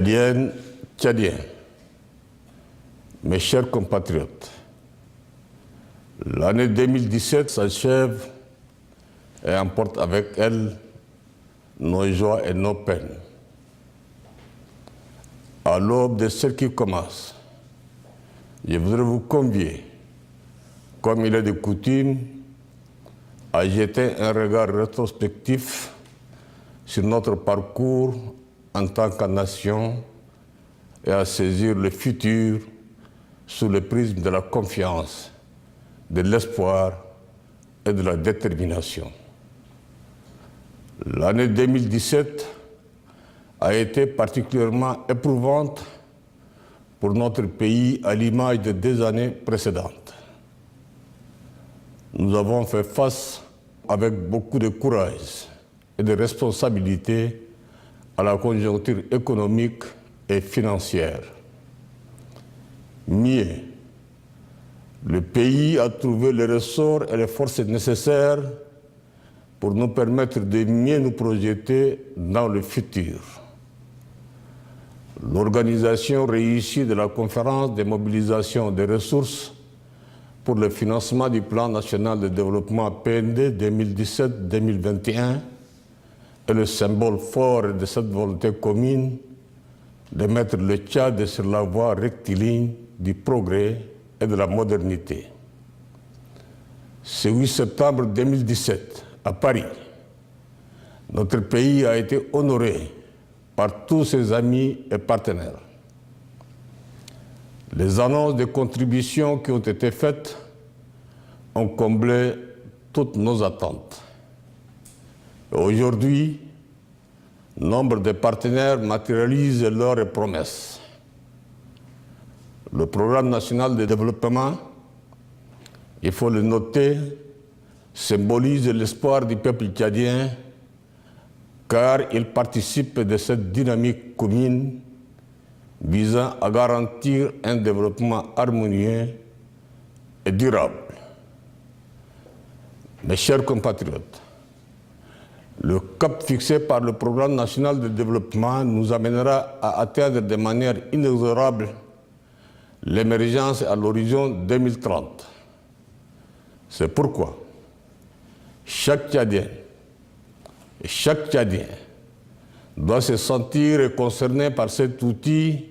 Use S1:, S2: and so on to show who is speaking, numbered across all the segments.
S1: Tchadiennes, Tchadiens, mes chers compatriotes, l'année 2017 s'achève et emporte avec elle nos joies et nos peines. À l'aube de celle qui commence, je voudrais vous convier, comme il est de coutume, à jeter un regard rétrospectif sur notre parcours en tant que nation et à saisir le futur sous le prisme de la confiance, de l'espoir et de la détermination. L'année 2017 a été particulièrement éprouvante pour notre pays à l'image de 2 années précédentes. Nous avons fait face avec beaucoup de courage et de responsabilité à la conjoncture économique et financière. Mieux, le pays a trouvé les ressorts et les forces nécessaires pour nous permettre de mieux nous projeter dans le futur. L'organisation réussie de la conférence de mobilisation des ressources pour le financement du plan national de développement PND 2017-2021 est le symbole fort de cette volonté commune de mettre le Tchad sur la voie rectiligne du progrès et de la modernité. Ce 8 septembre 2017, à Paris, notre pays a été honoré par tous ses amis et partenaires. Les annonces de contributions qui ont été faites ont comblé toutes nos attentes. Aujourd'hui, nombre de partenaires matérialisent leurs promesses. Le programme national de développement, il faut le noter, symbolise l'espoir du peuple tchadien car il participe de cette dynamique commune visant à garantir un développement harmonieux et durable. Mes chers compatriotes, le cap fixé par le Programme national de développement nous amènera à atteindre de manière inexorable l'émergence à l'horizon 2030. C'est pourquoi chaque Tchadien et chaque Tchadien doit se sentir concerné par cet outil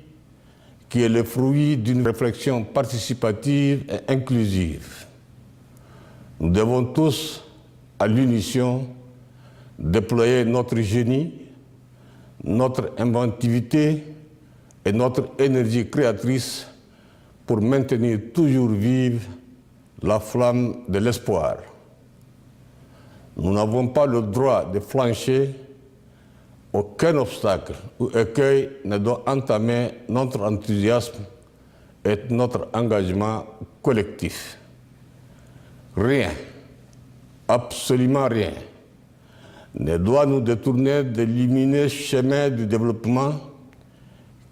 S1: qui est le fruit d'une réflexion participative et inclusive. Nous devons tous, à l'unisson, déployer notre génie, notre inventivité et notre énergie créatrice pour maintenir toujours vive la flamme de l'espoir. Nous n'avons pas le droit de flancher. Aucun obstacle ou écueil ne doit entamer notre enthousiasme et notre engagement collectif. Rien, absolument rien, ne doit nous détourner de lumineux chemin du développement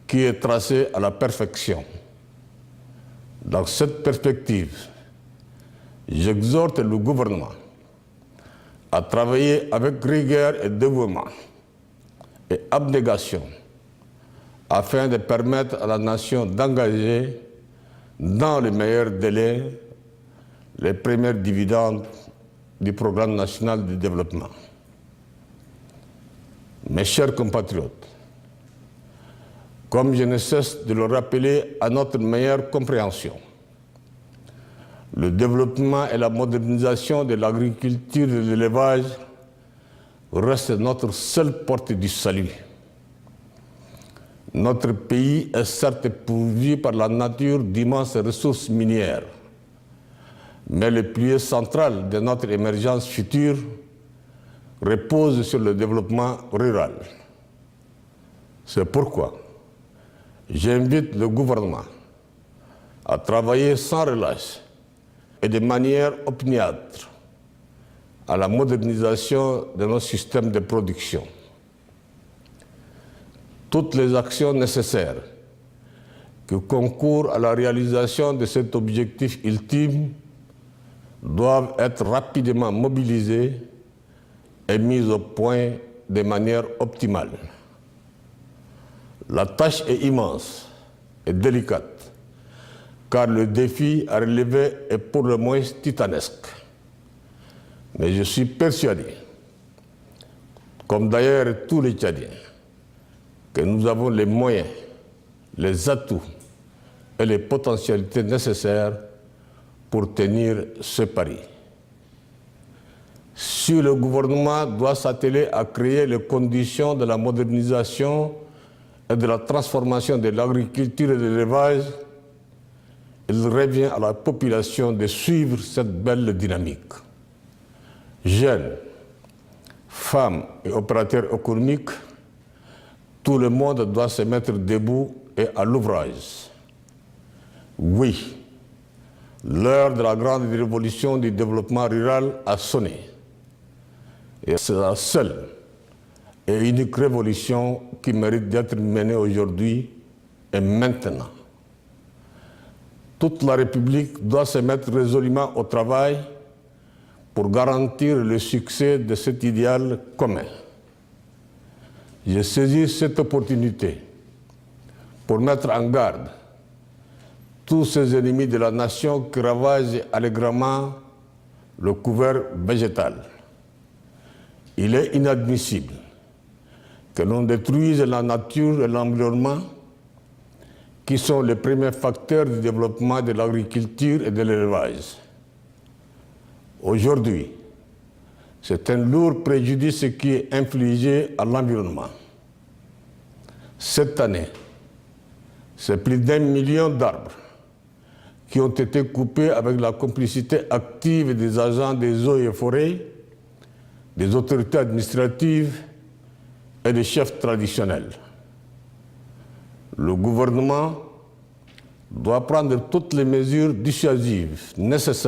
S1: qui est tracé à la perfection. Dans cette perspective, j'exhorte le gouvernement à travailler avec rigueur et dévouement et abnégation afin de permettre à la nation d'engager dans les meilleurs délais les premières dividendes du Programme national de développement. Mes chers compatriotes, comme je ne cesse de le rappeler à notre meilleure compréhension, le développement et la modernisation de l'agriculture et de l'élevage reste notre seule porte du salut. Notre pays est certes pourvu par la nature d'immenses ressources minières, mais le pilier central de notre émergence future repose sur le développement rural. C'est pourquoi j'invite le gouvernement à travailler sans relâche et de manière opiniâtre à la modernisation de nos systèmes de production. Toutes les actions nécessaires qui concourent à la réalisation de cet objectif ultime doivent être rapidement mobilisées et mises au point de manière optimale. La tâche est immense et délicate, car le défi à relever est pour le moins titanesque. Mais je suis persuadé, comme d'ailleurs tous les Tchadiens, que nous avons les moyens, les atouts et les potentialités nécessaires pour tenir ce pari. Si le gouvernement doit s'atteler à créer les conditions de la modernisation et de la transformation de l'agriculture et de l'élevage, il revient à la population de suivre cette belle dynamique. Jeunes, femmes et opérateurs économiques, tout le monde doit se mettre debout et à l'ouvrage. Oui, l'heure de la grande révolution du développement rural a sonné. Et c'est la seule et unique révolution qui mérite d'être menée aujourd'hui et maintenant. Toute la République doit se mettre résolument au travail pour garantir le succès de cet idéal commun. J'ai saisi cette opportunité pour mettre en garde tous ces ennemis de la nation qui ravagent allègrement le couvert végétal. Il est inadmissible que l'on détruise la nature et l'environnement qui sont les premiers facteurs du développement de l'agriculture et de l'élevage. Aujourd'hui, c'est un lourd préjudice qui est infligé à l'environnement. Cette année, c'est plus d'1 million d'arbres qui ont été coupés avec la complicité active des agents des eaux et forêts, des autorités administratives et des chefs traditionnels. Le gouvernement doit prendre toutes les mesures dissuasives nécessaires